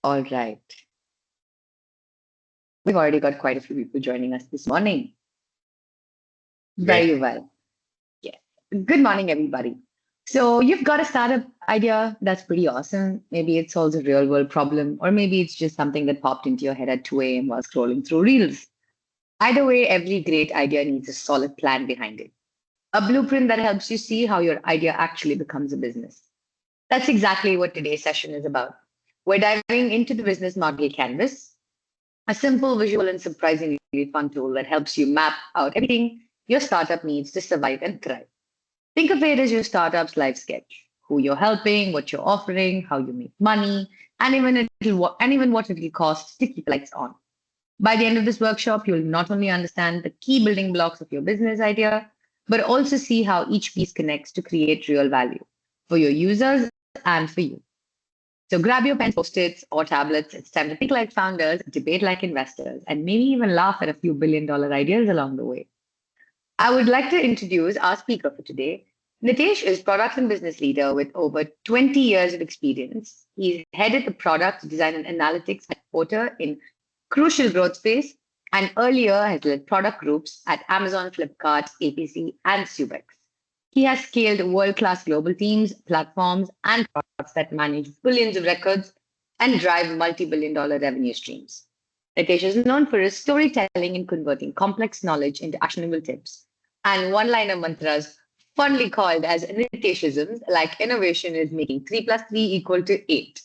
All right. We've already got quite a few people joining us this morning. Great. Very well. Yes. Good morning, everybody. So you've got a startup idea that's pretty awesome. Maybe it solves a real world problem, or maybe it's just something that popped into your head at 2 a.m. while scrolling through reels. Either way, every great idea needs a solid plan behind it. A blueprint that helps you see how your idea actually becomes a business. That's exactly what today's session is about. We're diving into the business model canvas, a simple, visual, and surprisingly fun tool that helps you map out everything your startup needs to survive and thrive. Think of it as your startup's life sketch: who you're helping, what you're offering, how you make money, and even what it'll cost to keep the lights on. By the end of this workshop, you'll not only understand the key building blocks of your business idea, but also see how each piece connects to create real value for your users and for you. So grab your pens, post-its, or tablets. It's time to think like founders, debate like investors, and maybe even laugh at a few billion-dollar ideas along the way. I would like to introduce our speaker for today. Nitesh is product and business leader with over 20 years of experience. He's headed the product design and analytics at Porter in crucial growth space, and earlier has led product groups at Amazon, Flipkart, APC, and Subex. He has scaled world-class global teams, platforms, and products that manage billions of records and drive multi-billion-dollar revenue streams. Nitesh is known for his storytelling in converting complex knowledge into actionable tips and one-liner mantras fondly called as Niteshisms, like innovation is making 3 plus 3 equal to 8.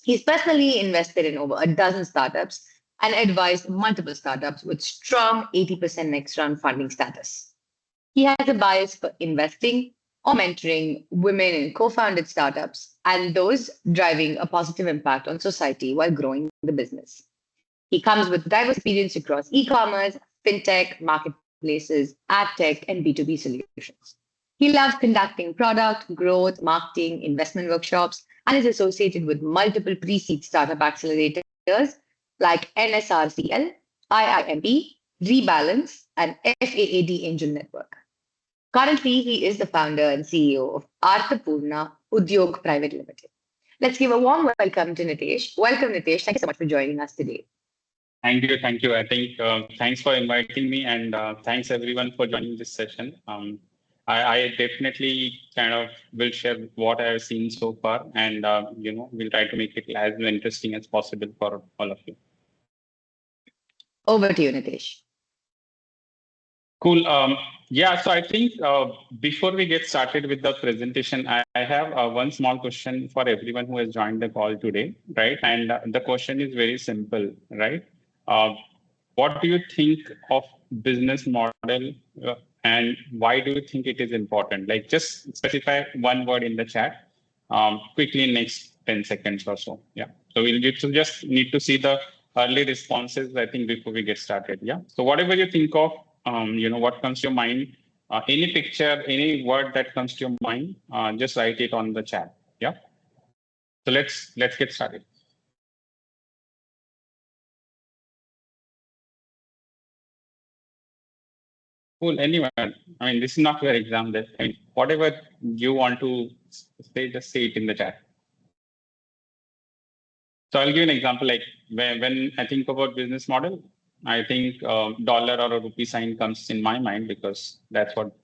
He's personally invested in over a dozen startups and advised multiple startups with strong 80% next round funding status. He has a bias for investing or mentoring women in co founded startups and those driving a positive impact on society while growing the business. He comes with diverse experience across e commerce, fintech, marketplaces, ad tech, and B2B solutions. He loves conducting product, growth, marketing, investment workshops, and is associated with multiple pre seed startup accelerators like NSRCL, IIMP, Rebalance, and FAAD Angel Network. Currently, he is the founder and CEO of Arthapurna Udyog Private Limited. Let's give a warm welcome to Nitesh. Welcome, Nitesh. Thank you so much for joining us today. Thank you. Thank you. I think thanks for inviting me and thanks everyone for joining this session. I definitely kind of will share what I've seen so far and, we'll try to make it as interesting as possible for all of you. Over to you, Nitesh. Cool. Yeah, so I think before we get started with the presentation, I have one small question for everyone who has joined the call today, right? And the question is very simple, right? Uh, what do you think of business model and why do you think it is important? Like just specify one word in the chat quickly in next 10 seconds or so. Yeah. So we'll just need to see the early responses, I think, before we get started. Yeah. So whatever you think of, what comes to your mind, any picture, any word that comes to your mind, just write it on the chat. Yeah. So let's get started. Cool. Anyone? I mean, this is not your exam. That I mean, whatever you want to say, just say it in the chat. So I'll give you an example. Like when I think about business model, I think dollar or a rupee sign comes in my mind because that's what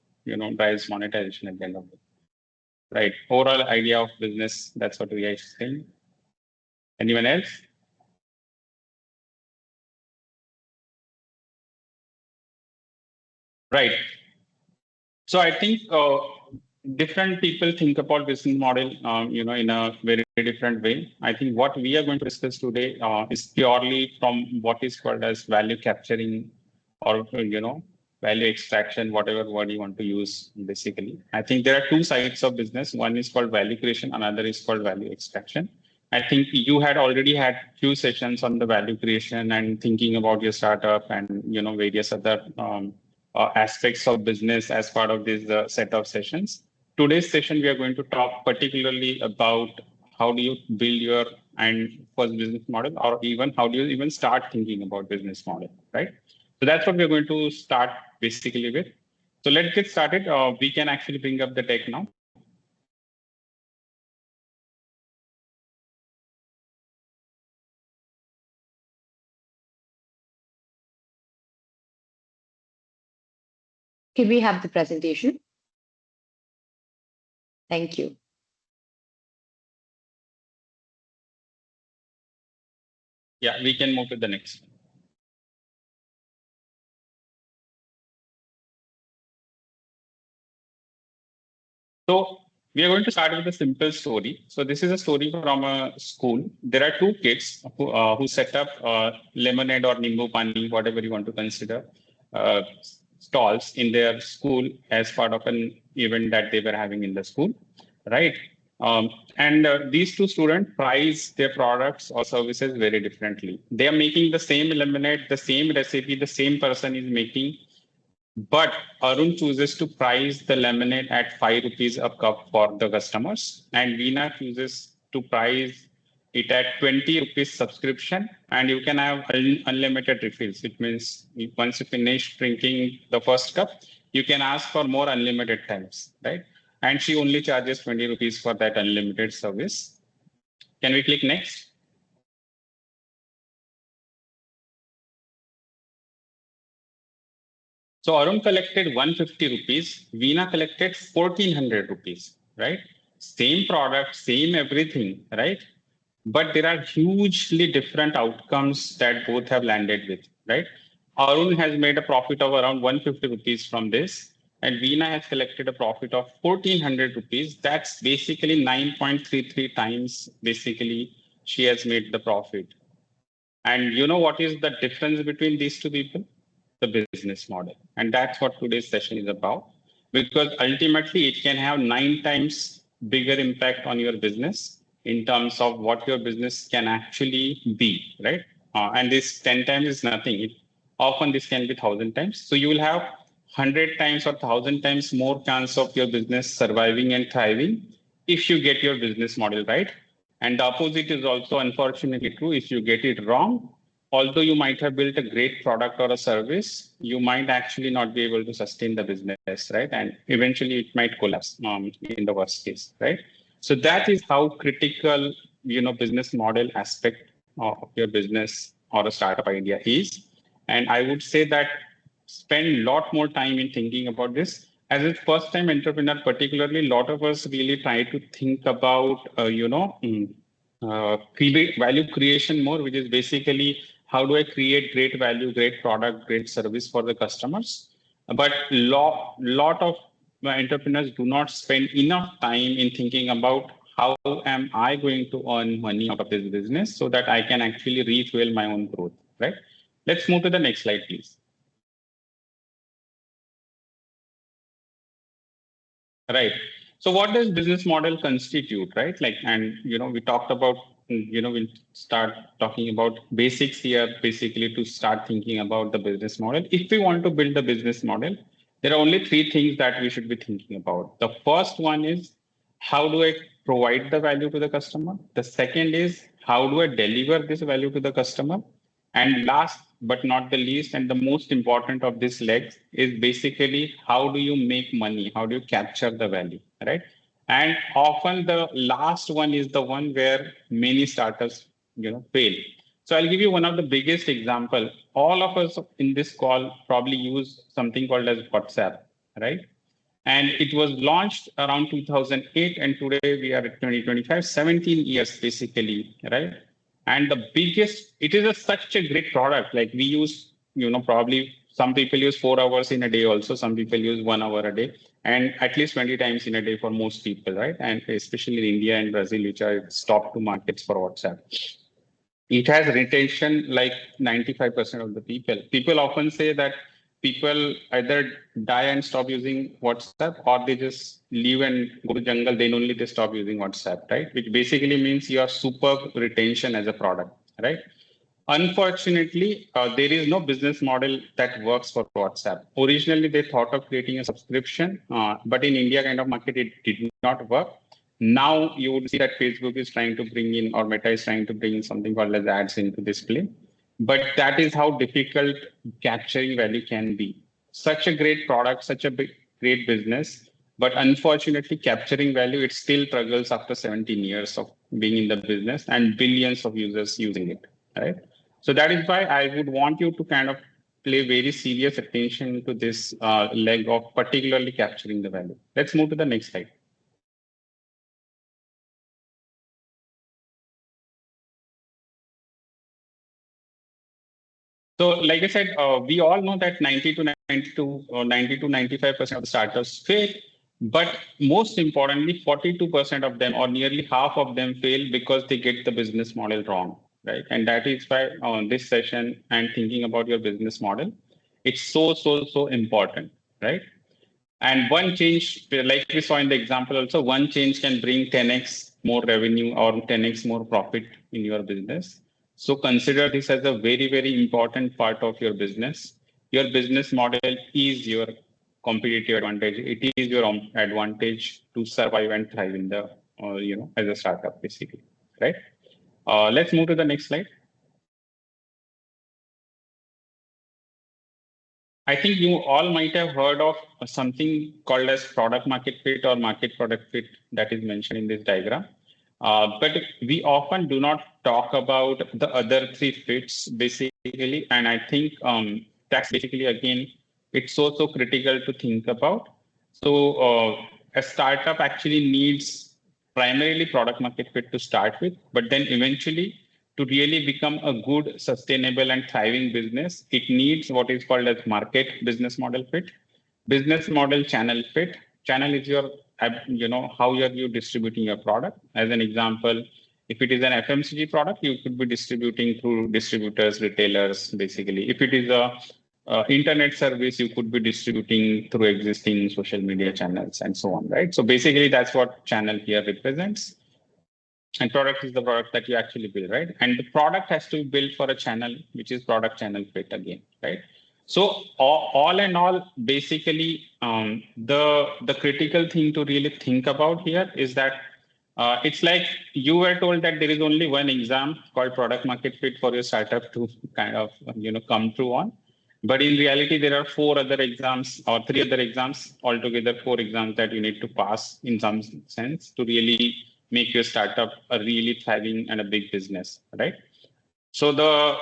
drives monetization at the end of it. Right. Overall idea of business. That's what we are saying. Anyone else? Right. So I think different people think about business model, in a very different way. I think what we are going to discuss today is purely from what is called as value capturing or, value extraction, whatever word you want to use, basically. I think there are two sides of business. One is called value creation, another is called value extraction. I think you had already had few sessions on the value creation and thinking about your startup and, various other aspects of business as part of this set of sessions. Today's session, we are going to talk particularly about how do you build your and first business model, or even how do you even start thinking about business model, right? So that's what we're going to start basically with. So let's get started. We can actually bring up the deck now. Can we have the presentation? Thank you. Yeah, we can move to the next one. So we are going to start with a simple story. So this is a story from a school. There are two kids who set up lemonade or nimbu pani, whatever you want to consider, uh, stalls in their school as part of an event that they were having in the school, right? And these two students price their products or services very differently. They are making the same lemonade, the same recipe, the same person is making, but Arun chooses to price the lemonade at 5 rupees a cup for the customers, and Veena chooses to price it at 20 rupees subscription, and you can have unlimited refills. It means once you finish drinking the first cup, you can ask for more unlimited times, right? And she only charges 20 rupees for that unlimited service. Can we click next? So Arun collected 150 rupees, Veena collected 1400 rupees, right? Same product, same everything, right? But there are hugely different outcomes that both have landed with, right? Arun has made a profit of around 150 rupees from this, and Veena has collected a profit of 1400 rupees. That's basically 9.33 times, basically, she has made the profit. And you know what is the difference between these two people? The business model. And that's what today's session is about. Because ultimately, it can have 9 times bigger impact on your business in terms of what your business can actually be, right? And this 10 times is nothing. Often this can be 1,000 times. So you will have 100 times or 1,000 times more chance of your business surviving and thriving if you get your business model right. And the opposite is also unfortunately true. If you get it wrong, although you might have built a great product or a service, you might actually not be able to sustain the business, right? And eventually it might collapse in the worst case, right? So that is how critical, business model aspect of your business or a startup idea is. And I would say that spend a lot more time in thinking about this. As a first time entrepreneur, particularly, a lot of us really try to think about, create value creation more, which is basically how do I create great value, great product, great service for the customers. But lot of entrepreneurs do not spend enough time in thinking about how am I going to earn money out of this business so that I can actually refuel my own growth, right? Let's move to the next slide, please. Right. So what does business model constitute, right? Like, and we talked about, we'll start talking about basics here, basically to start thinking about the business model. If we want to build a business model, there are only three things that we should be thinking about. The first one is how do I provide the value to the customer? The second is how do I deliver this value to the customer? And last but not the least, and the most important of these legs is basically how do you make money? How do you capture the value, right? And often the last one is the one where many startups, fail. So I'll give you one of the biggest example. All of us in this call probably use something called as WhatsApp, right? And it was launched around 2008, and today we are at 2025, 17 years basically, right? And the biggest, it is such a great product. Like we use, probably some people use 4 hours in a day also, some people use 1 hour a day, and at least 20 times in a day for most people, right? And especially in India and Brazil, which are top two markets for WhatsApp. It has retention like 95% of the people. People often say that people either die and stop using WhatsApp, or they just leave and go to jungle, then only they stop using WhatsApp, right? Which basically means you have superb retention as a product, right? Unfortunately, there is no business model that works for WhatsApp. Originally, they thought of creating a subscription, but in India kind of market, it did not work. Now you would see that Facebook is trying to bring in, or Meta is trying to bring in something called as ads into display. But that is how difficult capturing value can be. Such a great product, such a great business, but unfortunately, capturing value, it still struggles after 17 years of being in the business and billions of users using it, right? So that is why I would want you to kind of pay very serious attention to this leg of particularly capturing the value. Let's move to the next slide. So, like I said, we all know that 90 to 92 or 90 to 95% of the startups fail, but most importantly, 42% of them or nearly half of them fail because they get the business model wrong, right? And that is why on this session and thinking about your business model, it's so important, right? And one change, like we saw in the example also, one change can bring 10x more revenue or 10x more profit in your business. So consider this as a very important part of your business. Your business model is your competitive advantage. It is your advantage to survive and thrive in the, as a startup, basically, right? Let's move to the next slide. I think you all might have heard of something called as product market fit or market product fit that is mentioned in this diagram. But we often do not talk about the other three fits basically. And I think that's basically, again, it's so critical to think about. So a startup actually needs primarily product market fit to start with, but then eventually to really become a good, sustainable, and thriving business, it needs what is called as market business model fit, business model channel fit. Channel is your, how are you distributing your product? As an example, if it is an FMCG product, you could be distributing through distributors, retailers, basically. If it is a internet service, you could be distributing through existing social media channels and so on, right? So basically, that's what channel here represents. And product is the product that you actually build, right? And the product has to be built for a channel, which is product channel fit again, right? So all in all, basically, the critical thing to really think about here is that it's like you were told that there is only one exam called product market fit for your startup to kind of come through on. But in reality, there are four other exams or three other exams, altogether four exams that you need to pass in some sense to really make your startup a really thriving and a big business, right? So the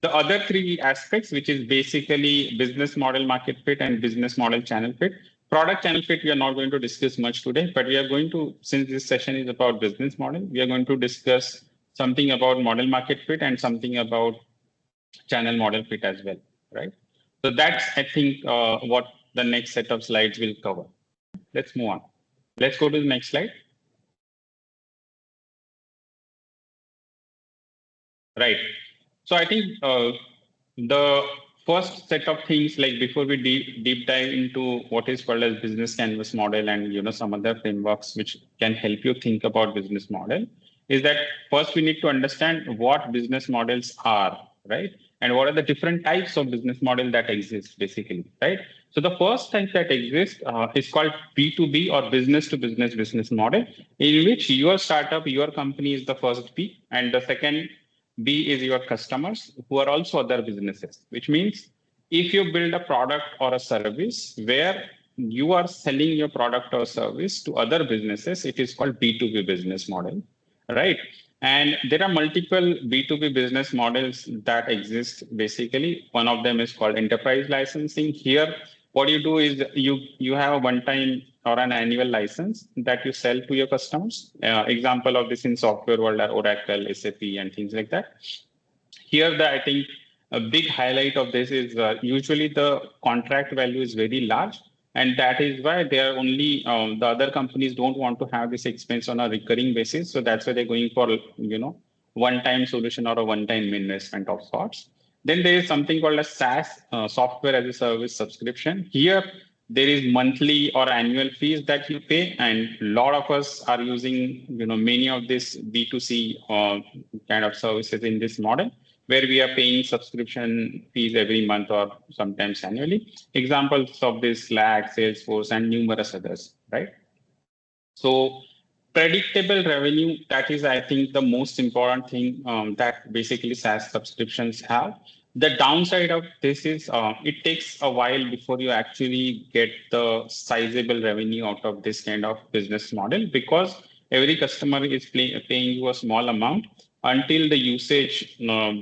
other three aspects, which is basically business model market fit and business model channel fit. Product channel fit, we are not going to discuss much today, but we are going to, since this session is about business model, we are going to discuss something about model market fit and something about channel model fit as well, right? So that's, I think, what the next set of slides will cover. Let's move on. Let's go to the next slide. Right. So I think the first set of things, like before we deep dive into what is called as business canvas model and some other frameworks which can help you think about business model, is that first we need to understand what business models are, right? And what are the different types of business model that exist, basically, right? So the first type that exists is called B2B or business to business model, in which your startup, your company is the first B, and the second B is your customers who are also other businesses, which means if you build a product or a service where you are selling your product or service to other businesses, it is called B2B business model, right? And there are multiple B2B business models that exist. Basically, one of them is called enterprise licensing. Here, what you do is you have a one-time or an annual license that you sell to your customers. Example of this in software world are Oracle, SAP, and things like that. Here, I think a big highlight of this is usually the contract value is very large, and that is why they are only the other companies don't want to have this expense on a recurring basis. So that's why they're going for one-time solution or a one-time investment of sorts. Then there is something called a SaaS, software as a service subscription. Here, there is monthly or annual fees that you pay, and a lot of us are using many of these B2C kind of services in this model, where we are paying subscription fees every month or sometimes annually. Examples of this Slack, Salesforce, and numerous others, right? So predictable revenue, that is, I think, the most important thing that basically SaaS subscriptions have. The downside of this is it takes a while before you actually get the sizable revenue out of this kind of business model, because every customer is paying you a small amount until the usage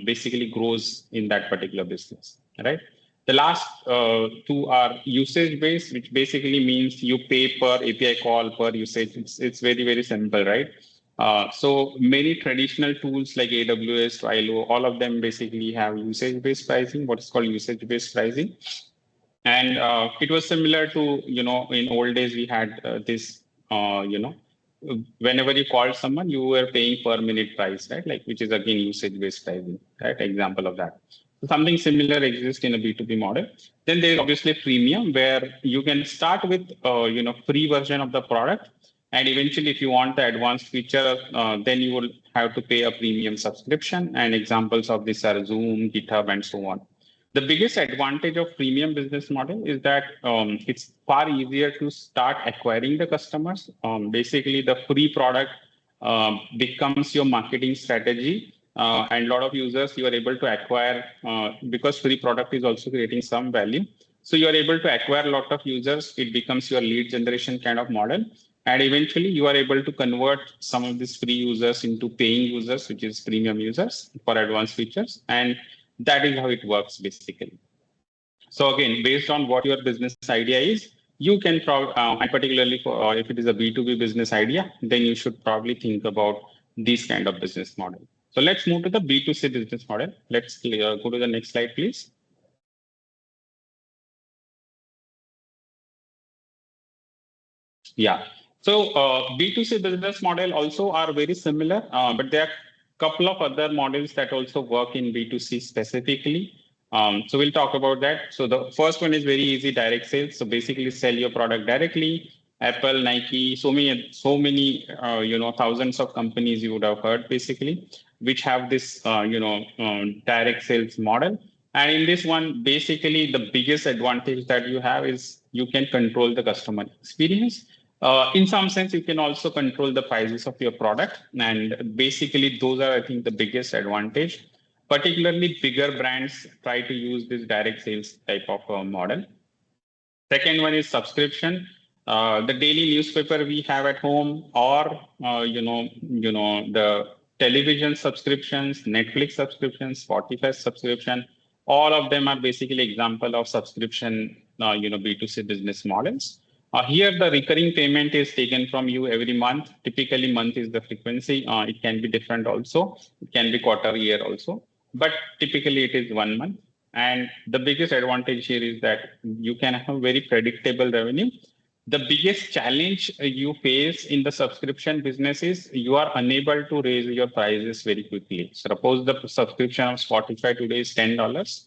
basically grows in that particular business, right? The last two are usage based, which basically means you pay per API call, per usage. It's very, very simple, right? So many traditional tools like AWS, ILO, all of them basically have usage based pricing, what is called usage based pricing. And it was similar to, in old days, we had this, whenever you called someone, you were paying per minute price, right? Like, which is again usage based pricing, right? Example of that. So something similar exists in a B2B model. Then there's obviously freemium, where you can start with, free version of the product. And eventually, if you want the advanced feature, then you will have to pay a premium subscription. And examples of this are Zoom, GitHub, and so on. The biggest advantage of premium business model is that it's far easier to start acquiring the customers. Basically, the free product becomes your marketing strategy, and a lot of users you are able to acquire because free product is also creating some value. So you are able to acquire a lot of users. It becomes your lead generation kind of model. And eventually, you are able to convert some of these free users into paying users, which is premium users for advanced features. And that is how it works basically. So again, based on what your business idea is, you can and particularly for if it is a B2B business idea, then you should probably think about this kind of business model. So let's move to the B2C business model. Let's go to the next slide, please. Yeah. So B2C business model also are very similar, but there are a couple of other models that also work in B2C specifically. So we'll talk about that. So the first one is very easy, direct sales. So basically sell your product directly. Apple, Nike, so many, thousands of companies you would have heard basically, which have this, direct sales model. And in this one, basically the biggest advantage that you have is you can control the customer experience. In some sense, you can also control the prices of your product. And basically, those are, I think, the biggest advantage. Particularly, bigger brands try to use this direct sales type of model. Second one is subscription. The daily newspaper we have at home, or the television subscriptions, Netflix subscriptions, Spotify subscription, all of them are basically example of subscription, B2C business models. Here, the recurring payment is taken from you every month. Typically, month is the frequency. It can be different also. It can be quarter, year also. But typically, it is 1 month. And the biggest advantage here is that you can have very predictable revenue. The biggest challenge you face in the subscription business is you are unable to raise your prices very quickly. Suppose the subscription of Spotify today is $10.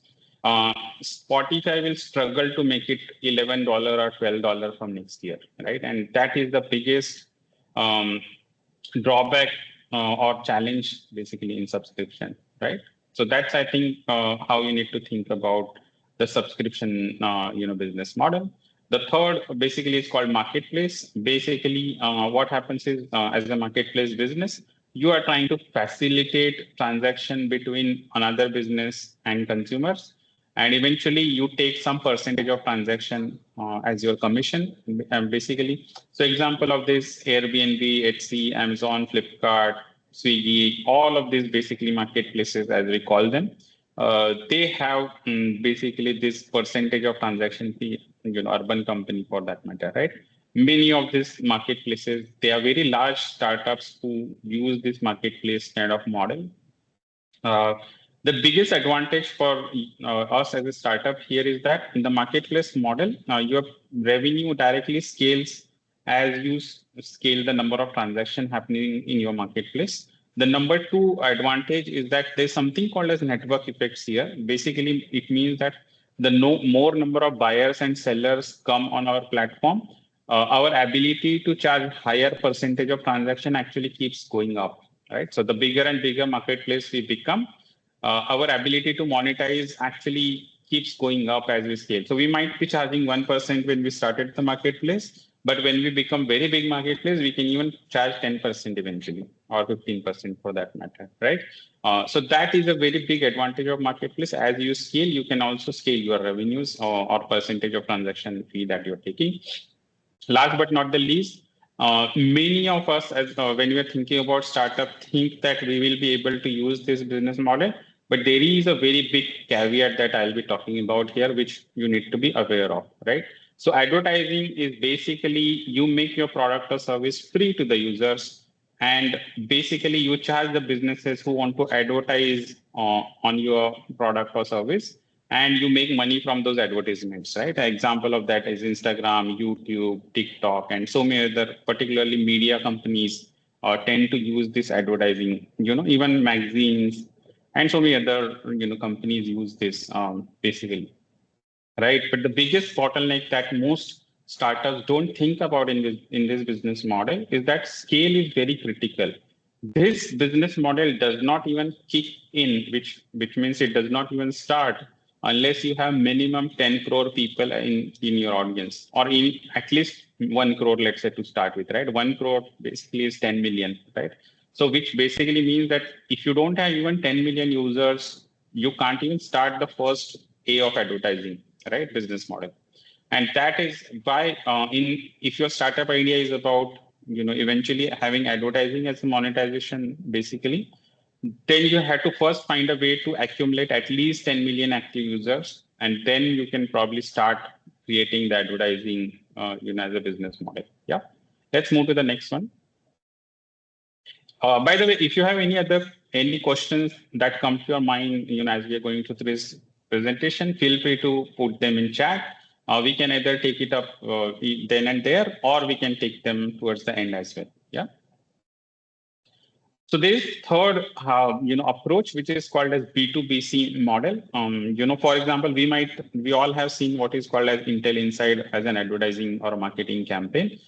Spotify will struggle to make it $11 or $12 from next year, right? And that is the biggest drawback or challenge basically in subscription, right? So that's, I think, how you need to think about the subscription, business model. The third basically is called marketplace. Basically, what happens is as a marketplace business, you are trying to facilitate transaction between another business and consumers. And eventually you take some percentage of transaction as your commission, basically. So example of this, Airbnb, Etsy, Amazon, Flipkart, Swiggy, all of these basically marketplaces, as we call them, they have basically this percentage of transaction fee, urban company for that matter, right? Many of these marketplaces, they are very large startups who use this marketplace kind of model. The biggest advantage for us as a startup here is that in the marketplace model, your revenue directly scales as you scale the number of transactions happening in your marketplace. The number two advantage is that there's something called as network effects here. Basically, it means that the more number of buyers and sellers come on our platform, our ability to charge higher percentage of transaction actually keeps going up, right? So the bigger and bigger marketplace we become, our ability to monetize actually keeps going up as we scale. So we might be charging 1% when we started the marketplace, but when we become very big marketplace, we can even charge 10% eventually, or 15% for that matter, right? So that is a very big advantage of marketplace. As you scale, you can also scale your revenues or percentage of transaction fee that you're taking. Last but not the least, many of us, as when we are thinking about startup, think that we will be able to use this business model But there is a very big caveat that I'll be talking about here, which you need to be aware of, right? So advertising is basically you make your product or service free to the users, and basically you charge the businesses who want to advertise on your product or service, and you make money from those advertisements, right? An example of that is Instagram, YouTube, TikTok, and so many other, particularly media companies tend to use this advertising. Even magazines and so many other companies use this basically, right? But the biggest bottleneck that most startups don't think about in this business model is that scale is very critical. This business model does not even kick in, which means it does not even start unless you have minimum 10 crore people in your audience, or in at least 1 crore, let's say, to start with, right? 1 crore basically is 10 million, right? So which basically means that if you don't have even 10 million users, you can't even start the first A of advertising, right? Business model. And that is why if your startup idea is about eventually having advertising as a monetization basically, then you have to first find a way to accumulate at least 10 million active users, and then you can probably start creating the advertising as a business model. Yeah, let's move to the next one. By the way, if you have any questions that come to your mind, as we are going through this presentation, feel free to put them in chat. We can either take it up then and there, or we can take them towards the end as well. Yeah. So there is third, approach, which is called as B2BC model. For example, we all have seen what is called as Intel Inside as an advertising or a marketing campaign.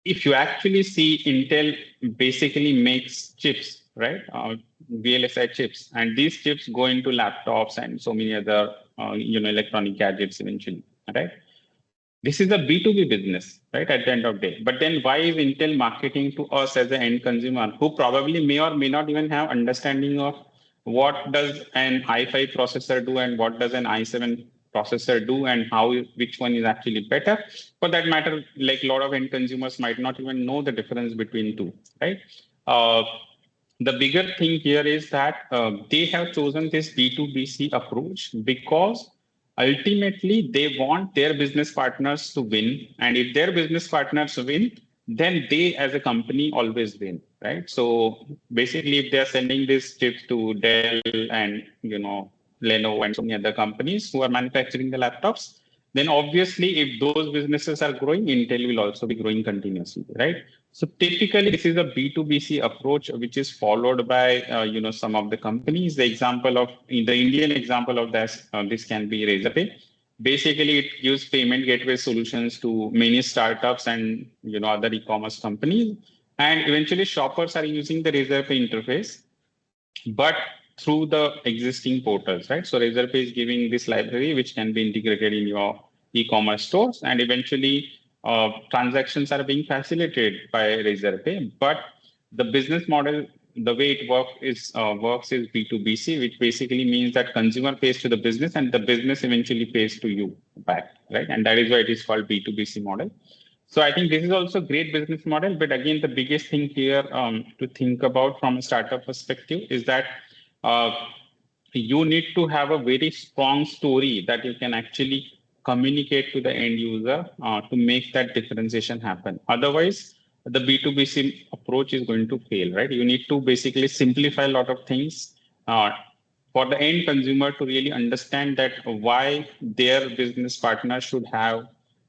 If you actually see, Intel basically makes chips, right? VLSI chips, and these chips go into laptops and so many other, electronic gadgets eventually, right? This is a B2B business, right? At the end of the day. But then why is Intel marketing to us as an end consumer who probably may or may not even have understanding of what does an i5 processor do and what does an i7 processor do and which one is actually better? For that matter, like a lot of end consumers might not even know the difference between two, right? The bigger thing here is that they have chosen this B2BC approach because ultimately they want their business partners to win. And if their business partners win, then they as a company always win, right? So basically, if they're sending these chips to Dell and, Lenovo and so many other companies who are manufacturing the laptops, then obviously if those businesses are growing, Intel will also be growing continuously, right? So typically, this is a B2BC approach, which is followed by some of the companies. The Indian example of this can be Razorpay. Basically, it gives payment gateway solutions to many startups and other e-commerce companies. And eventually, shoppers are using the Razorpay interface, but through the existing portals, right? So Razorpay is giving this library which can be integrated in your e-commerce stores, and eventually transactions are being facilitated by Razorpay. But the business model, the way it works is B2BC, which basically means that consumer pays to the business and the business eventually pays to you back, right? And that is why it is called B2BC model. So I think this is also a great business model. But again, the biggest thing here to think about from a startup perspective is that uh, you need to have a very strong story that you can actually communicate to the end user to make that differentiation happen. Otherwise, the B2BC approach is going to fail, right? You need to basically simplify a lot of things for the end consumer to really understand that why their business partner should have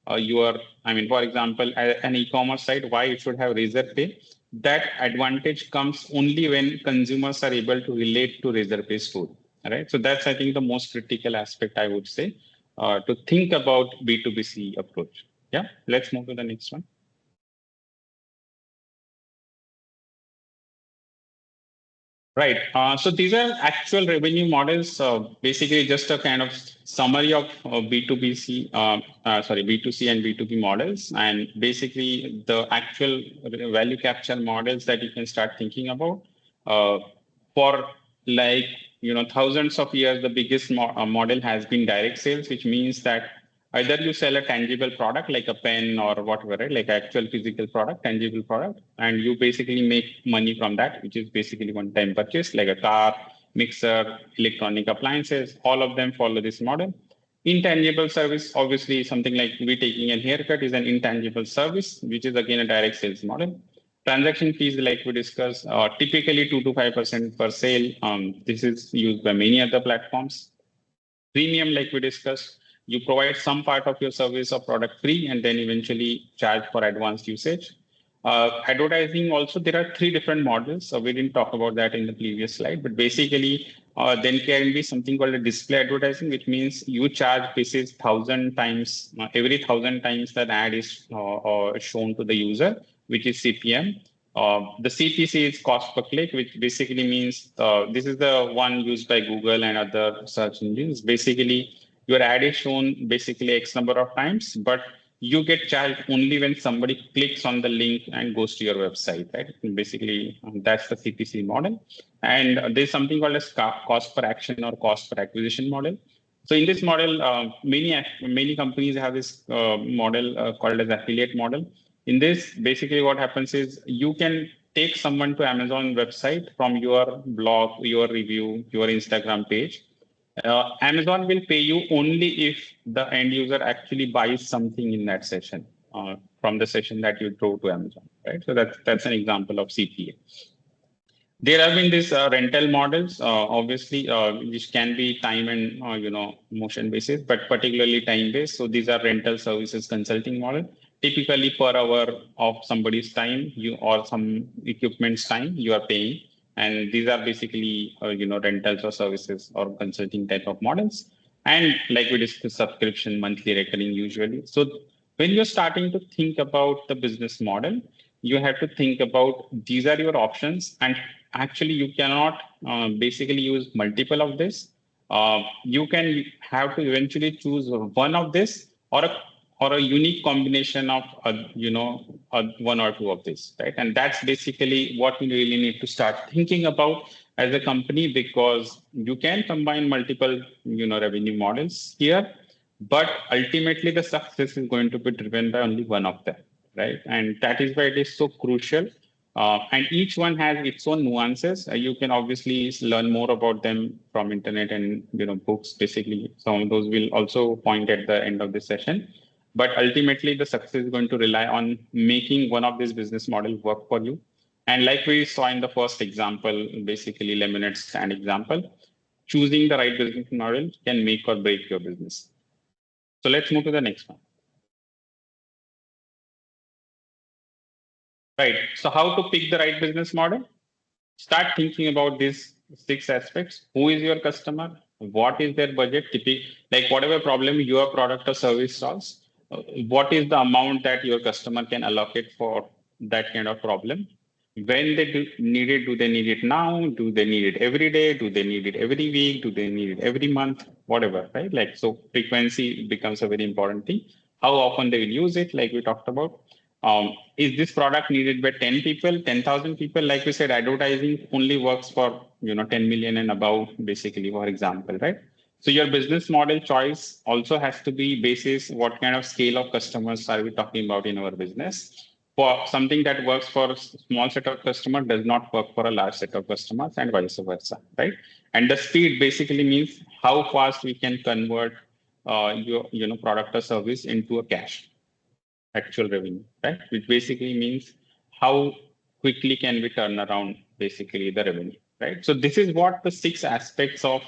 for example, an e-commerce site, why it should have Razorpay. That advantage comes only when consumers are able to relate to Razorpay story, right? So that's, I think, the most critical aspect, I would say, to think about B2BC approach. Yeah, let's move to the next one. Right. So these are actual revenue models. Basically, just a kind of summary of B2C and B2B models, and basically the actual value capture models that you can start thinking about. For like thousands of years, the biggest model has been direct sales, which means that either you sell a tangible product like a pen or whatever, right? Like actual physical product, tangible product, and you basically make money from that, which is basically one-time purchase, like a car. mixer, electronic appliances, all of them follow this model. Intangible service, obviously something like we taking a haircut is an intangible service, which is again a direct sales model. Transaction fees, like we discussed, typically 2 to 5% per sale. This is used by many other platforms. Premium, like we discussed, you provide some part of your service or product free and then eventually charge for advanced usage. Advertising also, there are three different models. So we didn't talk about that in the previous slide, but basically then can be something called a display advertising, which means you charge basis 1,000 times, every 1,000 times that ad is shown to the user, which is CPM. The CPC is cost per click, which basically means this is the one used by Google and other search engines. Basically, your ad is shown basically X number of times, but you get charged only when somebody clicks on the link and goes to your website, right? Basically, that's the CPC model. And there's something called as cost per action or cost per acquisition model. So in this model, many companies have this model called as affiliate model. In this, basically what happens is you can take someone to Amazon website from your blog, your review, your Instagram page. Amazon will pay you only if the end user actually buys something in that session from the session that you drove to Amazon, right? So that's an example of CPA. There have been these rental models, obviously, which can be time and motion basis, but particularly time based. So these are rental services consulting model. Typically, per hour of somebody's time, you or some equipment's time, you are paying, and these are basically rentals or services or consulting type of models. And like we discussed, subscription, monthly recurring usually. So when you're starting to think about the business model, you have to think about these are your options, and actually you cannot basically use multiple of this. You can have to eventually choose one of this or a unique combination of one or two of this, right? And that's basically what we really need to start thinking about as a company, because you can combine multiple revenue models here, but ultimately the success is going to be driven by only one of them, right? And that is why it is so crucial. And each one has its own nuances. You can obviously learn more about them from internet and books. Basically, some of those will also point at the end of this session. But ultimately, the success is going to rely on making one of these business models work for you. And like we saw in the first example, basically lemonade stand example, choosing the right business model can make or break your business. So let's move to the next one. Right. So how to pick the right business model? Start thinking about these six aspects. Who is your customer? What is their budget? Like whatever problem your product or service solves, what is the amount that your customer can allocate for that kind of problem? When they need it, do they need it now? Do they need it every day? Do they need it every week? Do they need it every month? Whatever, right? Like, so frequency becomes a very important thing. How often they will use it, like we talked about. Is this product needed by 10 people, 10,000 people? Like we said, advertising only works for 10 million and above, basically, for example, right? So your business model choice also has to be basis what kind of scale of customers are we talking about in our business. For something that works for a small set of customers does not work for a large set of customers, and vice versa, right? And the speed basically means how fast we can convert your product or service into a cash actual revenue, right? Which basically means how quickly can we turn around basically the revenue, right? So this is what the six aspects of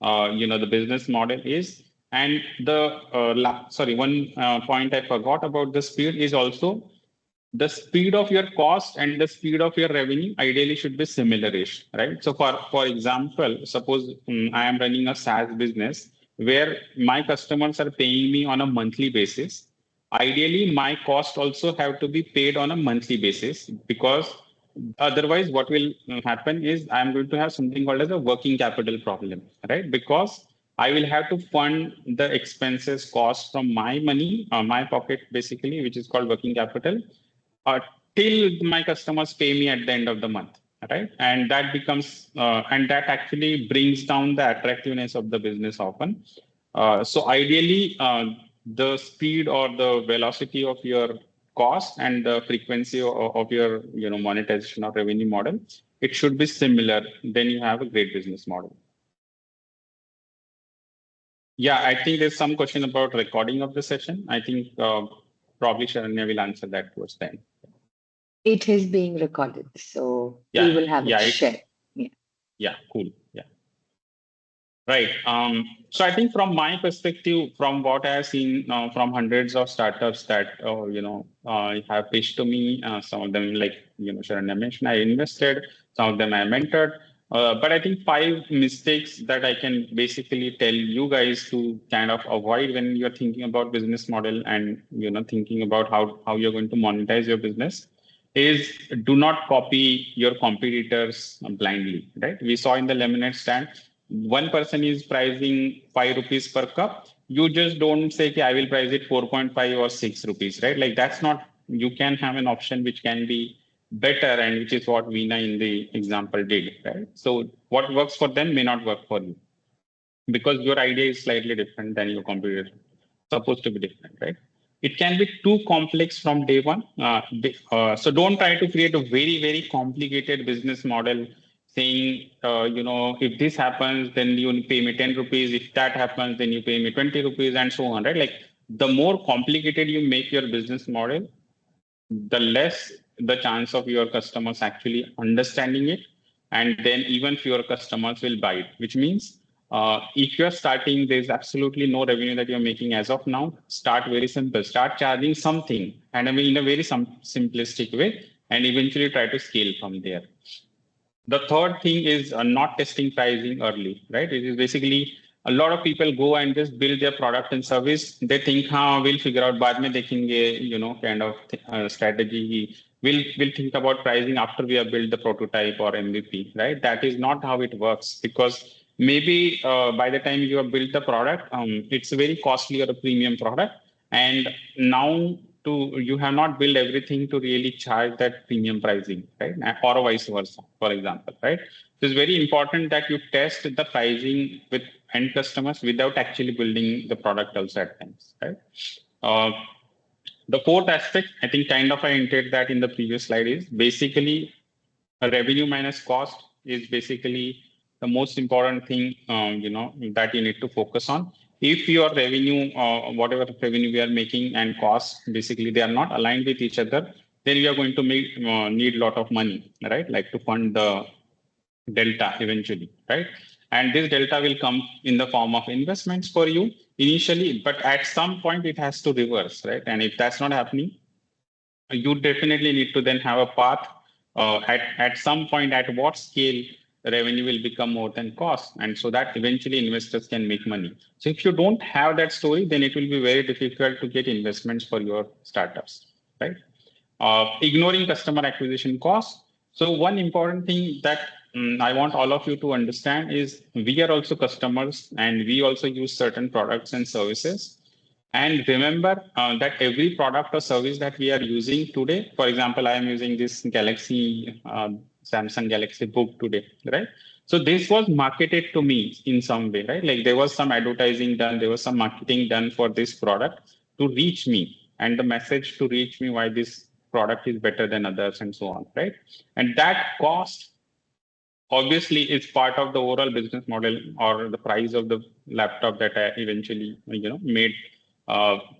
the business model is. And one point I forgot about the speed is also the speed of your cost and the speed of your revenue ideally should be similar-ish, right? So for example, suppose I am running a SaaS business where my customers are paying me on a monthly basis. Ideally, my cost also have to be paid on a monthly basis, because otherwise what will happen is I'm going to have something called as a working capital problem, right? Because I will have to fund the expenses cost from my money, my pocket basically, which is called working capital, uh, till my customers pay me at the end of the month, right? And that becomes and that actually brings down the attractiveness of the business often. So ideally, the speed or the velocity of your cost and the frequency of your monetization or revenue model, it should be similar. Then you have a great business model. Yeah, I think there's some question about recording of the session. I think probably Sharanya will answer that towards the end. It is being recorded, so we Yeah, will have it yeah, shared. Yeah. yeah, cool. Yeah. Right. So I think from my perspective, from what I have seen from hundreds of startups that have pitched to me, some of them like Sharanya mentioned, I invested, some of them I mentored. But I think five mistakes that I can basically tell you guys to kind of avoid when you're thinking about business model and thinking about how you're going to monetize your business is do not copy your competitors blindly, right? We saw in the lemonade stand, one person is pricing 5 rupees per cup. You just don't say, okay, I will price it 4.5 or 6 rupees, right? Like that's not, you can have an option which can be better and which is what Veena in the example did, right? So what works for them may not work for you because your idea is slightly different than your competitor, supposed to be different, right? It can be too complex from day one. So don't try to create a very, very complicated business model saying, if this happens, then you pay me 10 rupees. If that happens, then you pay me 20 rupees and so on, right? Like the more complicated you make your business model, the less the chance of your customers actually understanding it, and then even fewer customers will buy it, which means if you're starting, there's absolutely no revenue that you're making as of now. Start very simple, start charging something, and I mean in a very simplistic way, and eventually try to scale from there. The third thing is not testing pricing early, right? It is basically a lot of people go and just build their product and service. They think, we'll figure out baad mein dekhenge, kind of strategy. We'll think about pricing after we have built the prototype or MVP, right? That is not how it works because maybe by the time you have built the product, it's a very costly or a premium product. And now you have not built everything to really charge that premium pricing, right? Or vice versa, for example, right? So it's very important that you test the pricing with end customers without actually building the product also at times, right? Uh, the fourth aspect, I think kind of I hinted that in the previous slide, is basically a revenue minus cost is basically the most important thing, that you need to focus on. If your revenue, whatever revenue we are making and cost, basically they are not aligned with each other, then we are going to need a lot of money, right? Like to fund the delta eventually, right? And this delta will come in the form of investments for you initially, but at some point it has to reverse, right? And if that's not happening, you definitely need to then have a path at some point at what scale revenue will become more than cost, and so that eventually investors can make money. So if you don't have that story, then it will be very difficult to get investments for your startups, right? Ignoring customer acquisition costs. So one important thing that I want all of you to understand is we are also customers and we also use certain products and services. And remember that every product or service that we are using today, for example, I am using this Galaxy, Samsung Galaxy Book today, right? So this was marketed to me in some way, right? Like there was some advertising done, there was some marketing done for this product to reach me, and the message to reach me why this product is better than others and so on, right? And that cost obviously is part of the overall business model or the price of the laptop that I eventually made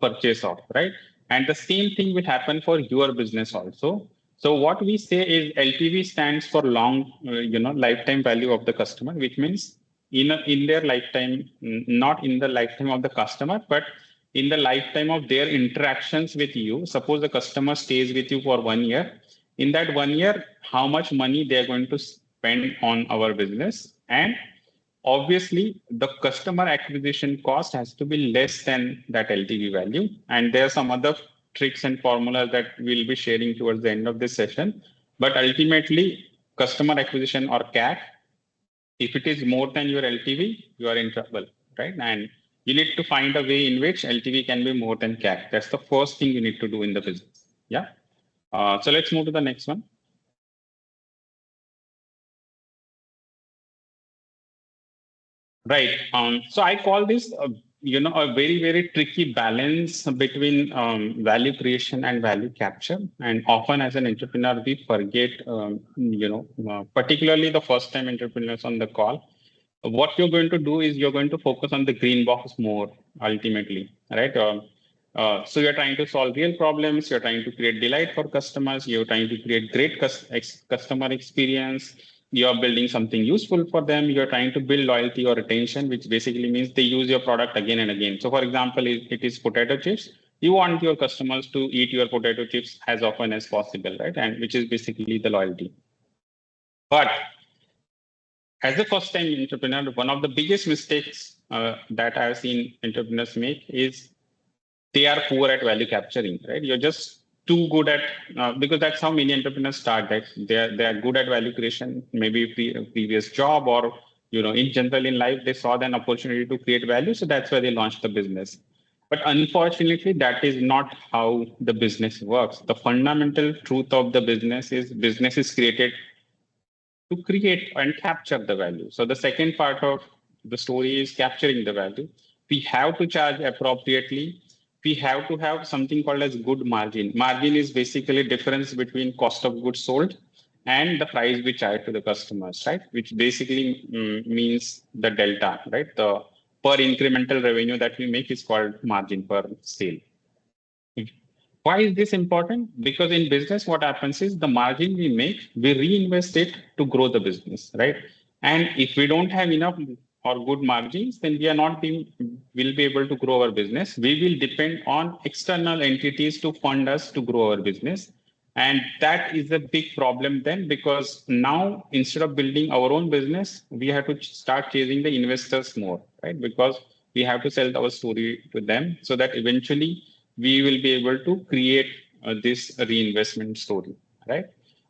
purchase of, right? And the same thing will happen for your business also. So what we say is LTV stands for long lifetime value of the customer, which means in their lifetime, not in the lifetime of the customer, but in the lifetime of their interactions with you. Suppose the customer stays with you for 1 year. In that 1 year, how much money they are going to spend on our business, and obviously the customer acquisition cost has to be less than that LTV value. And there are some other tricks and formulas that we'll be sharing towards the end of this session. But ultimately, customer acquisition or CAC, if it is more than your LTV, you are in trouble, right? And you need to find a way in which LTV can be more than CAC. That's the first thing you need to do in the business. Yeah. So let's move to the next one. Right. So I call this a very, very tricky balance between value creation and value capture. And often as an entrepreneur, we forget, particularly the first time entrepreneurs on the call, what you're going to do is you're going to focus on the green box more ultimately, right? So you're trying to solve real problems, you're trying to create delight for customers, you're trying to create great customer experience, you're building something useful for them, you're trying to build loyalty or retention, which basically means they use your product again and again. So for example, if it is potato chips, you want your customers to eat your potato chips as often as possible, right? And which is basically the loyalty. But as a first time entrepreneur, one of the biggest mistakes that I've seen entrepreneurs make is they are poor at value capturing, right? You're just too good at, because that's how many entrepreneurs start, right? They are good at value creation, maybe previous job, or in general in life, they saw an opportunity to create value. So that's why they launched the business. But unfortunately, that is not how the business works. The fundamental truth of the business is created to create and capture the value. So the second part of the story is capturing the value. We have to charge appropriately. We have to have something called as good margin. Margin is basically difference between cost of goods sold and the price we charge to the customers, right? Which basically means the delta, right? The per incremental revenue that we make is called margin per sale. Why is this important? Because in business, what happens is the margin we make, we reinvest it to grow the business, right? And if we don't have enough or good margins, then we are not being, will be able to grow our business. We will depend on external entities to fund us to grow our business. And that is a big problem then, because now instead of building our own business, we have to start chasing the investors more, right? Because we have to sell our story to them so that eventually we will be able to create this reinvestment story, right?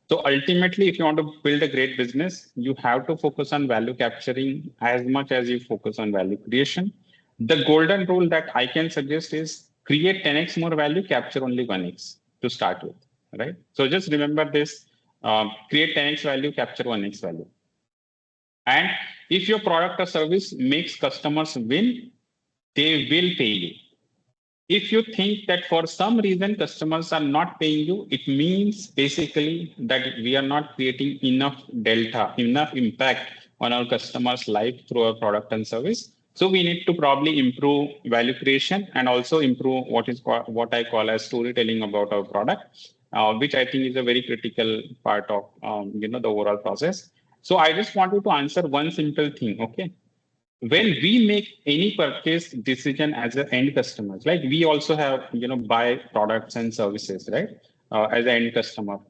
So ultimately, if you want to build a great business, you have to focus on value capturing as much as you focus on value creation. The golden rule that I can suggest is create 10x more value, capture only 1x to start with, right? So just remember this, create 10x value, capture 1x value. And if your product or service makes customers win, they will pay you. If you think that for some reason customers are not paying you, it means basically that we are not creating enough delta, enough impact on our customers' life through our product and service. So we need to probably improve value creation and also improve what I call as storytelling about our product, which I think is a very critical part of the overall process. So I just wanted to answer one simple thing, okay? When we make any purchase decision as an end customers, like we also have buy products and services, right? As an end customer,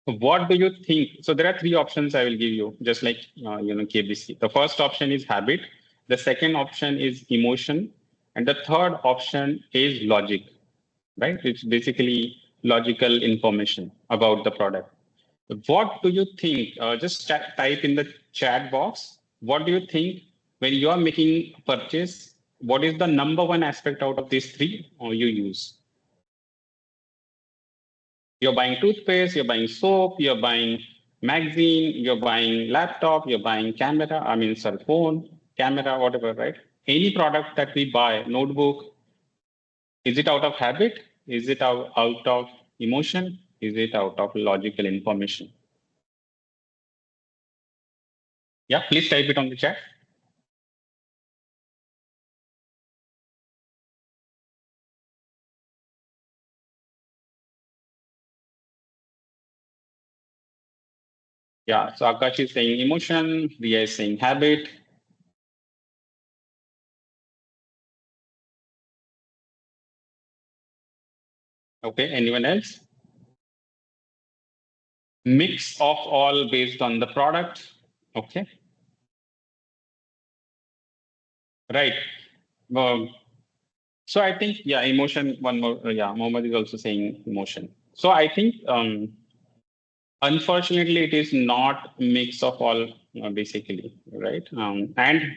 what do you think? So there are three options I will give you, just like KBC. The first option is habit, the second option is emotion, and the third option is logic, right? It's basically logical information about the product. What do you think? Just type in the chat box. What do you think when you are making a purchase? What is the number one aspect out of these three you use? You're buying toothpaste, you're buying soap, you're buying magazine, you're buying laptop, you're buying camera, cell phone, camera, whatever, right? Any product that we buy, notebook, is it out of habit? Is it out of emotion? Is it out of logical information? Yeah, please type it on the chat. Yeah, so Akash is saying emotion, Riya is saying habit. Okay, anyone else? Mix of all based on the product. Okay. Right. So I think, yeah, emotion, one more. Yeah, Mohammed is also saying emotion. So I think, unfortunately, it is not mix of all, basically, right? And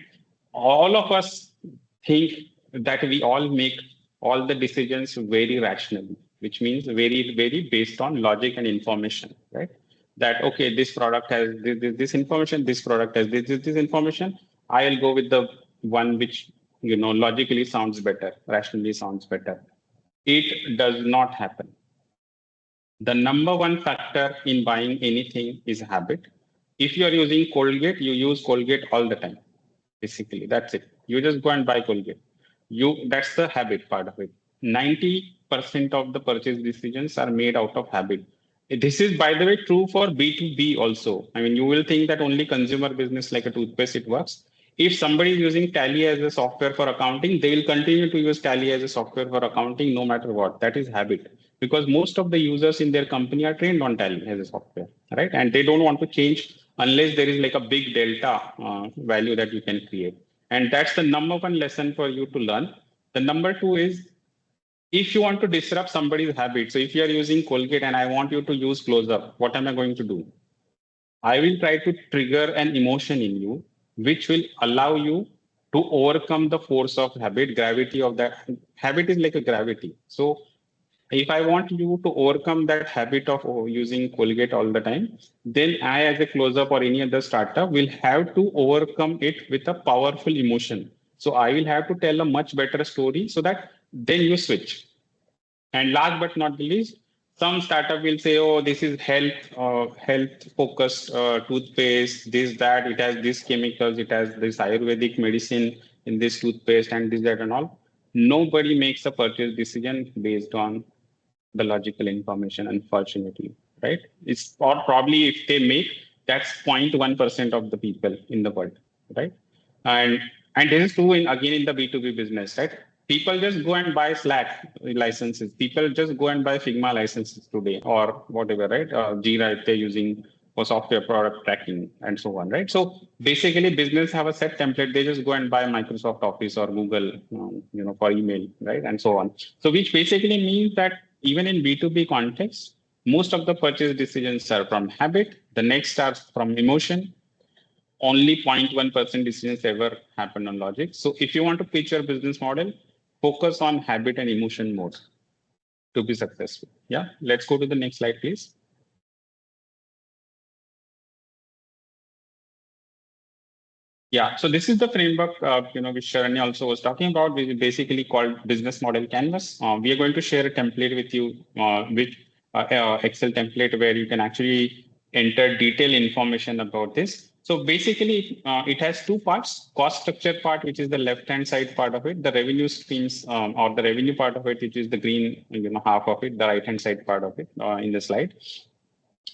all of us think that we all make all the decisions very rationally, which means very, very based on logic and information, right? That, okay, this product has this information, this product has this information. I'll go with the one which logically sounds better, rationally sounds better. It does not happen. The number one factor in buying anything is habit. If you are using Colgate, you use Colgate all the time. Basically, that's it. You just go and buy Colgate. That's the habit part of it. 90% of the purchase decisions are made out of habit. This is, by the way, true for B2B also. I mean, you will think that only consumer business like a toothpaste it works. If somebody is using Tally as a software for accounting, they will continue to use Tally as a software for accounting no matter what. That is habit, because most of the users in their company are trained on Tally as a software, right? And they don't want to change unless there is like a big delta value that you can create. And that's the number one lesson for you to learn. The number two is, if you want to disrupt somebody's habit, so if you are using Colgate and I want you to use close up, what am I going to do? I will try to trigger an emotion in you, which will allow you to overcome the force of habit, gravity of that. Habit is like a gravity. So if I want you to overcome that habit of using Colgate all the time, then I, as a close up or any other startup, will have to overcome it with a powerful emotion. So I will have to tell a much better story so that then you switch. And last but not the least, some startup will say, "Oh, this is health focused toothpaste. This that it has these chemicals, it has this Ayurvedic medicine in this toothpaste, and this that and all." Nobody makes a purchase decision based on the logical information, unfortunately, right? It's, or probably if they make, that's 0.1% of the people in the world, right? And and this is true in, again, in the B2B business, right? People just go and buy Slack licenses. People just go and buy Figma licenses today, or whatever, right? Jira if they're using for software product tracking and so on, right? So basically, business have a set template. They just go and buy Microsoft Office or Google, for email, right, and so on. So which basically means that even in B2B context, most of the purchase decisions are from habit. The next are from emotion. Only 0.1% decisions ever happen on logic. So if you want to pitch your business model, focus on habit and emotion more to be successful. Yeah, let's go to the next slide, please. Yeah, so this is the framework, which Sharanya also was talking about, which is basically called business model canvas. We are going to share a template with you, which Excel template where you can actually enter detailed information about this. So basically, it has two parts: cost structure part, which is the left-hand side part of it, the revenue streams, or the revenue part of it, which is the green, half of it, the right-hand side part of it in the slide.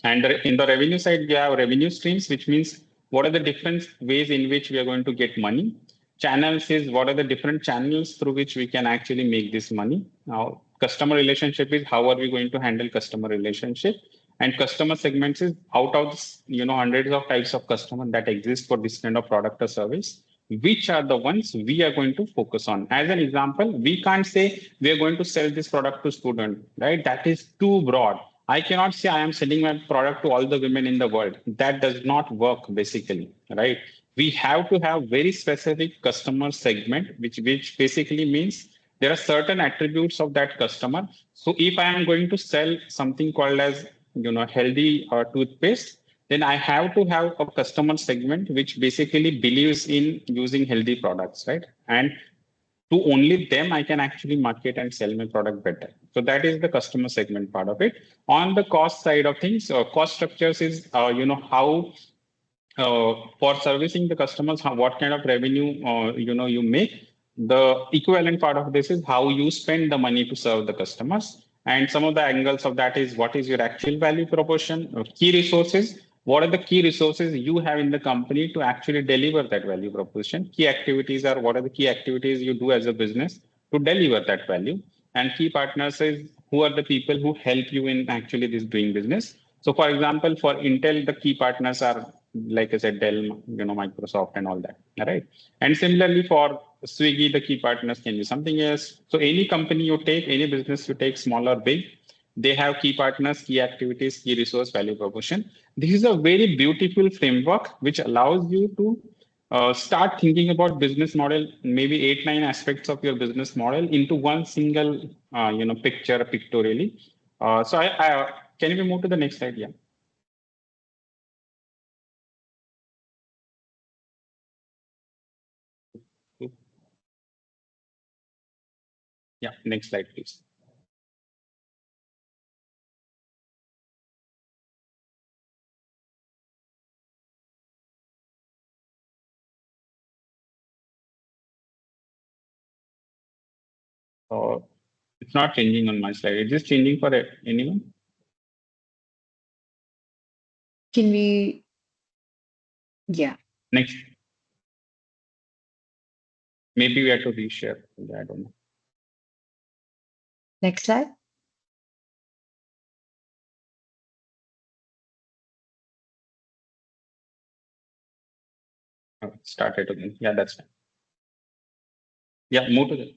And in the revenue side, we have revenue streams, which means what are the different ways in which we are going to get money. Channels is what are the different channels through which we can actually make this money. Now, customer relationship is how are we going to handle customer relationship. And customer segments is out of hundreds of types of customer that exist for this kind of product or service, which are the ones we are going to focus on. As an example, we can't say we are going to sell this product to student, right? That is too broad. I cannot say I am selling my product to all the women in the world. That does not work, basically, right? We have to have very specific customer segment, which basically means there are certain attributes of that customer. So if I am going to sell something called as healthy toothpaste, then I have to have a customer segment which basically believes in using healthy products, right? And to only them I can actually market and sell my product better. So that is the customer segment part of it. On the cost side of things, cost structures is how for servicing the customers, what kind of revenue you make. The equivalent part of this is how you spend the money to serve the customers. And some of the angles of that is what is your actual value proposition, key resources. What are the key resources you have in the company to actually deliver that value proposition? Key activities are what are the key activities you do as a business to deliver that value. And key partners is who are the people who help you in actually this doing business. So for example, for Intel, the key partners are, like I said, Dell, Microsoft and all that. All right. And similarly for Swiggy, the key partners can be something else. So any company you take, any business you take, small or big, they have key partners, key activities, key resource, value proposition. This is a very beautiful framework which allows you to start thinking about business model, maybe 8, 9 aspects of your business model into one single, picture pictorially. So can we move to the next slide? Yeah. Yeah, next slide, please. It's not changing on my slide. Is this changing for anyone? Can we, yeah, Next, maybe we have to reshare. I don't know. next slide. Start it again. Yeah, that's fine. Yeah, move to the.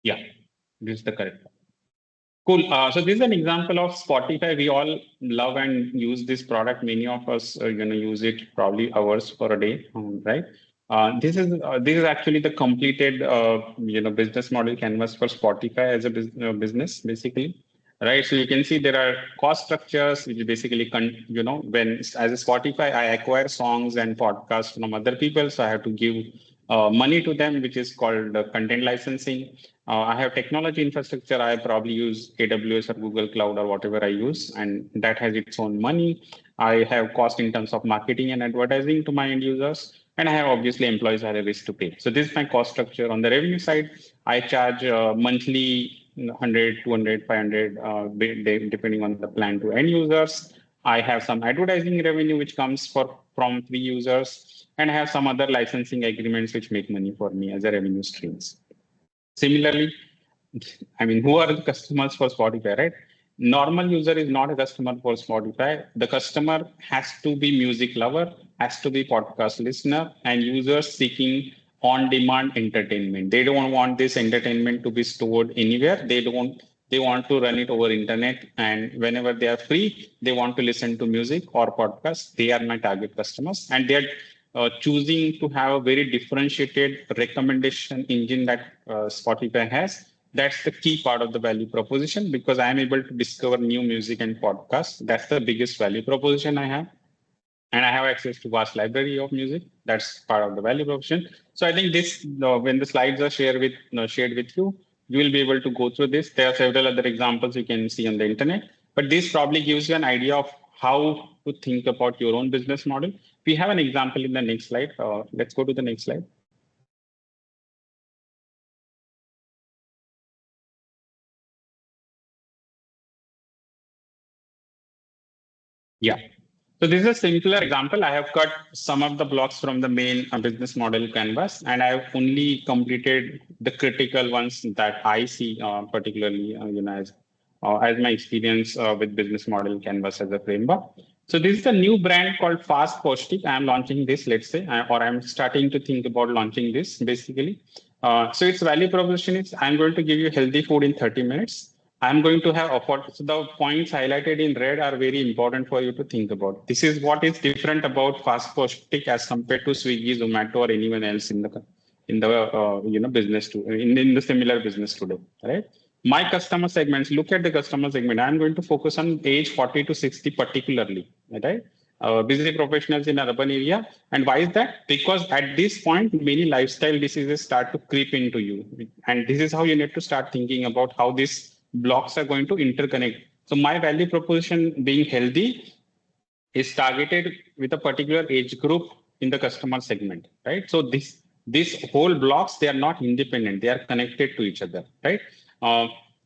Yeah, this is the correct one. Cool. So this is an example of Spotify. We all love and use this product. Many of us, use it probably hours for a day, right? This is actually the completed, business model canvas for Spotify as a business, basically, right? So you can see there are cost structures, which basically, when as a Spotify, I acquire songs and podcasts from other people, so I have to give money to them, which is called content licensing. I have technology infrastructure. I probably use AWS or Google Cloud or whatever I use, and that has its own money. I have cost in terms of marketing and advertising to my end users, and I have obviously employees I have a risk to pay. So this is my cost structure. On the revenue side, I charge monthly 100, 200, 500, depending on the plan to end users. I have some advertising revenue which comes from free users, and I have some other licensing agreements which make money for me as a revenue streams. Similarly, I mean, who are the customers for Spotify, right? Normal user is not a customer for Spotify. The customer has to be music lover, has to be podcast listener, and users seeking on-demand entertainment. They don't want this entertainment to be stored anywhere. They want to run it over internet, and whenever they are free, they want to listen to music or podcast. They are my target customers, and they are choosing to have a very differentiated recommendation engine that Spotify has. That's the key part of the value proposition, because I am able to discover new music and podcasts. That's the biggest value proposition I have. And I have access to vast library of music. That's part of the value proposition. So I think this, when the slides are shared with you, you will be able to go through this. There are several other examples you can see on the internet, but this probably gives you an idea of how to think about your own business model. We have an example in the next slide. Let's go to the next slide. Yeah. So this is a simpler example. I have cut some of the blocks from the main business model canvas, and I have only completed the critical ones that I see particularly, as my experience with business model canvas as a framework. So this is a new brand called Fast Postic. I am launching this, let's say, or I'm starting to think about launching this basically. So its value proposition is I'm going to give you healthy food in 30 minutes. I'm going to have so the points highlighted in red are very important for you to think about. This is what is different about Fast Postic as compared to Swiggy, Zomato, or anyone else in the business in the similar business today, right? My customer segments. Look at the customer segment. I'm going to focus on age 40 to 60 particularly, right? Busy professionals in an urban area. And why is that? Because at this point, many lifestyle diseases start to creep into you. And this is how you need to start thinking about how these blocks are going to interconnect. So my value proposition being healthy is targeted with a particular age group in the customer segment, right? So this whole blocks, they are not independent, they are connected to each other, right?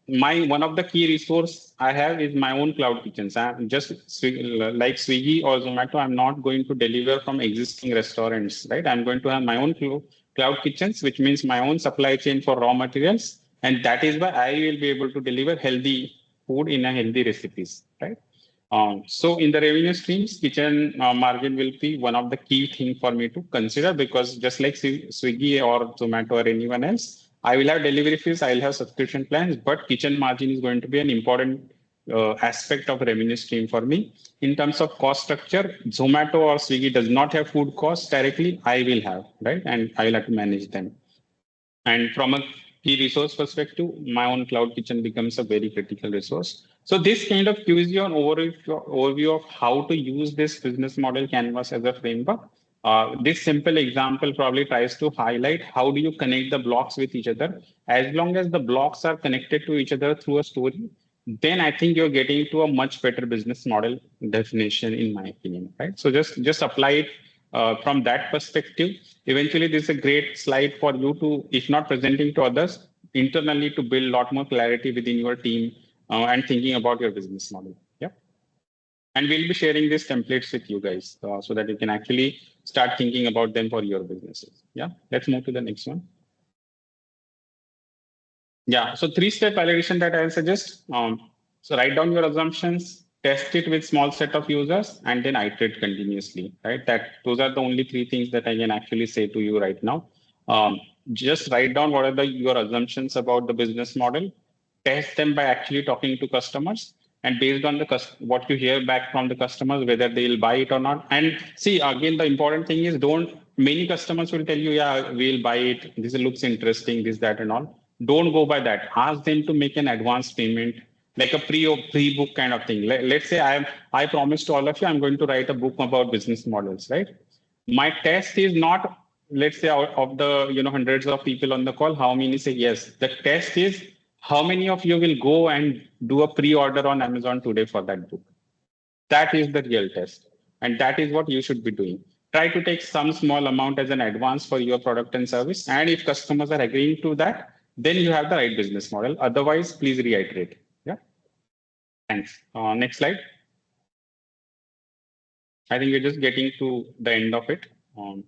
My one of the key resource I have is my own cloud kitchens. I'm just like Swiggy or Zomato. I'm not going to deliver from existing restaurants, right? I'm going to have my own cloud kitchens, which means my own supply chain for raw materials, and that is why I will be able to deliver healthy food in a healthy recipes, right? So in the revenue streams, kitchen margin will be one of the key thing for me to consider, because just like Swiggy or Zomato or anyone else, I will have delivery fees, I will have subscription plans, but kitchen margin is going to be an important aspect of revenue stream for me. In terms of cost structure, Zomato or Swiggy does not have food costs directly. I will have, right? And I will have to manage them. And from a key resource perspective, my own cloud kitchen becomes a very critical resource. So this kind of gives you an overview of how to use this business model canvas as a framework. This simple example probably tries to highlight how do you connect the blocks with each other. As long as the blocks are connected to each other through a story, then I think you're getting to a much better business model definition, in my opinion. Right. So just apply it from that perspective. Eventually, this is a great slide for you to, if not presenting to others, internally to build a lot more clarity within your team and thinking about your business model. Yeah. And we'll be sharing these templates with you guys so that you can actually start thinking about them for your businesses. Yeah. Let's move to the next one. Yeah. So three-step validation that I'll suggest. So write down your assumptions, test it with small set of users, and then iterate continuously. Right. That those are the only three things that I can actually say to you right now. Just write down what are your assumptions about the business model. Test them by actually talking to customers, and based on the what you hear back from the customers, whether they'll buy it or not. And see, again, the important thing is don't. Many customers will tell you, yeah, we'll buy it. This looks interesting, this, that, and all. Don't go by that. Ask them to make an advance payment, like a pre-book kind of thing. Let's say I promise to all of you, I'm going to write a book about business models, right? My test is not, let's say, out of the hundreds of people on the call, how many say yes. The test is how many of you will go and do a pre-order on Amazon today for that book. That is the real test, and that is what you should be doing. Try to take some small amount as an advance for your product and service, and if customers are agreeing to that, then you have the right business model. Otherwise, please reiterate. Yeah. Thanks. Next slide. I think we're just getting to the end of it.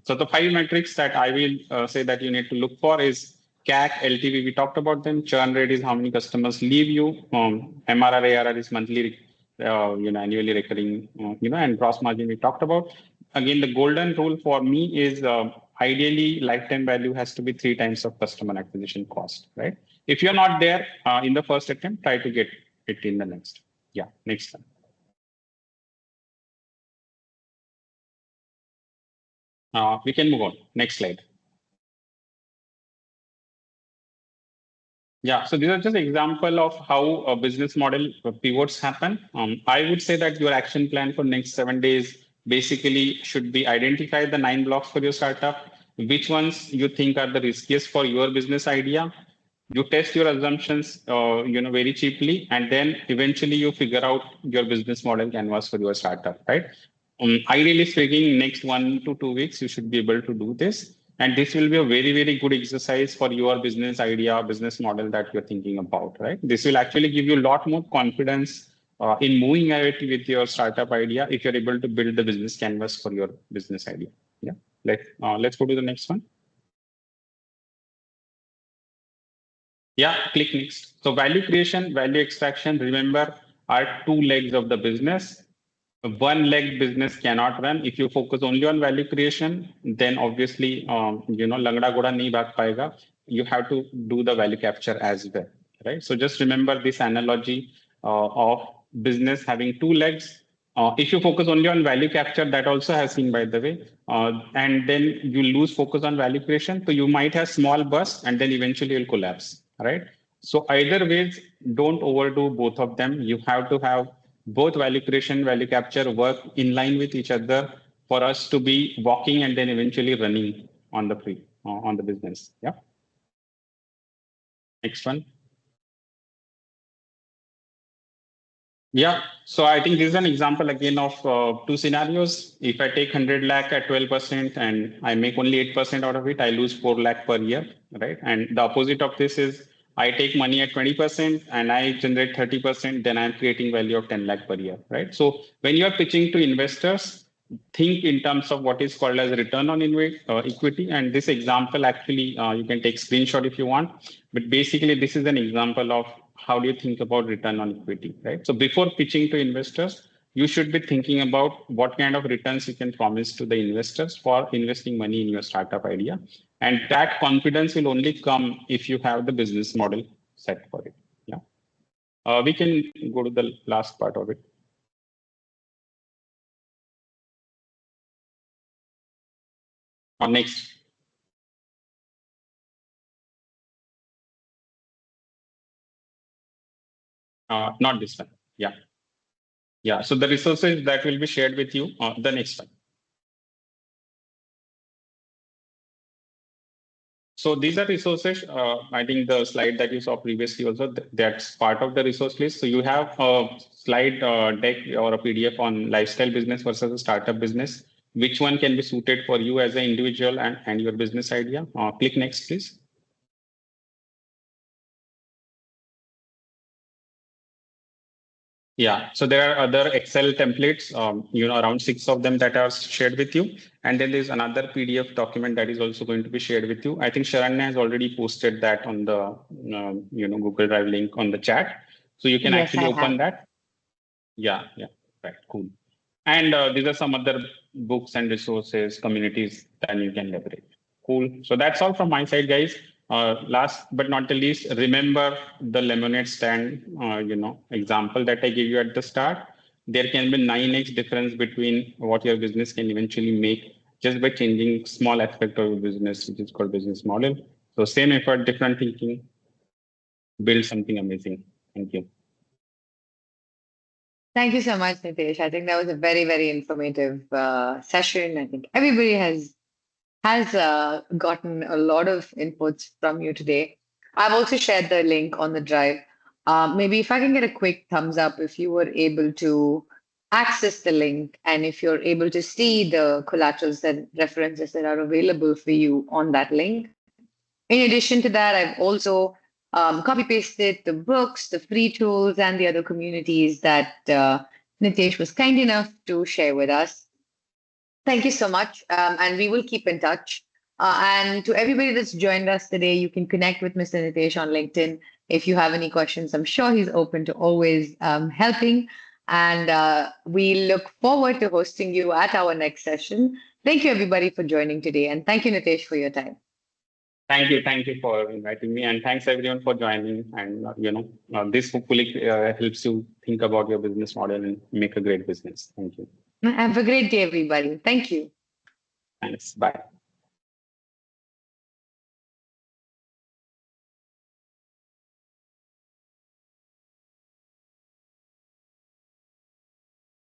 So the five metrics that I will say that you need to look for is CAC, LTV. We talked about them. Churn rate is how many customers leave you. MRR, ARR is monthly, annually recurring, and gross margin we talked about. Again, the golden rule for me is ideally lifetime value has to be 3 times of customer acquisition cost, right? If you're not there in the first attempt, try to get it in the next. Yeah, next one. We can move on. Next slide. Yeah, so these are just example of how a business model pivots happen. I would say that your action plan for next 7 days basically should be identify the 9 blocks for your startup, which ones you think are the riskiest for your business idea. You test your assumptions, very cheaply, and then eventually you figure out your business model canvas for your startup, right? Ideally speaking, next 1 to 2 weeks, you should be able to do this. And this will be a very, very good exercise for your business idea, business model that you're thinking about, right? This will actually give you a lot more confidence in moving ahead with your startup idea if you're able to build the business canvas for your business idea. Yeah. Let's go to the next one. Yeah, click next. So value creation, value extraction, remember, are two legs of the business. One leg business cannot run. If you focus only on value creation, then obviously, langda goda nahi bhag payega. You have to do the value capture as well, right? So just remember this analogy of business having two legs. If you focus only on value capture, that also has seen, by the way, and then you lose focus on value creation. So you might have small bursts and then eventually you'll collapse, right? So either ways, don't overdo both of them. You have to have both value creation, value capture work in line with each other for us to be walking and then eventually running on the on the business. Yeah. Next one. Yeah. So I think this is an example again of two scenarios. If I take 100 lakh at 12% and I make only 8% out of it, I lose 4 lakh per year, right? And the opposite of this is I take money at 20% and I generate 30%, then I'm creating value of 10 lakh per year, right? So when you are pitching to investors, think in terms of what is called as return on equity. And this example actually, you can take screenshot if you want, but basically this is an example of how do you think about return on equity, right? So before pitching to investors, you should be thinking about what kind of returns you can promise to the investors for investing money in your startup idea. And that confidence will only come if you have the business model set for it. Yeah. We can go to the last part of it. Next. Not this one. Yeah. Yeah. So the resources that will be shared with you the next time. So these are resources. I think the slide that you saw previously also, that's part of the resource list. So you have a slide deck or a PDF on lifestyle business versus a startup business. Which one can be suited for you as an individual and your business idea? Click next, please. Yeah, so there are other Excel templates, around 6 of them that are shared with you. And then there's another PDF document that is also going to be shared with you. I think Sharanya has already posted that on the, Google Drive link on the chat. So you can Yes, actually I open have. that. Yeah, yeah, right, cool. And these are some other books and resources, communities that you can leverage. Cool. So that's all from my side, guys. Last but not the least, remember the lemonade stand, example that I gave you at the start. There can be 9x difference between what your business can eventually make just by changing small aspect of your business, which is called business model. So same effort, different thinking, build something amazing. Thank you. Thank you so much, Nitesh. I think that was a very, very informative session. I think everybody has gotten a lot of inputs from you today. I've also shared the link on the drive. Maybe if I can get a quick thumbs up if you were able to access the link and if you're able to see the collaterals and references that are available for you on that link. In addition to that, I've also copy pasted the books, the free tools, and the other communities that Nitesh was kind enough to share with us. Thank you so much. And we will keep in touch. And to everybody that's joined us today, you can connect with Mr. Nitesh on LinkedIn. If you have any questions, I'm sure he's open to always helping. And we look forward to hosting you at our next session. Thank you, everybody, for joining today. And thank you, Nitesh, for your time. Thank you for inviting me, and thanks everyone for joining. And this hopefully helps you think about your business model and make a great business. Thank you. Have a great day, everybody. Thank you. Thanks. Bye.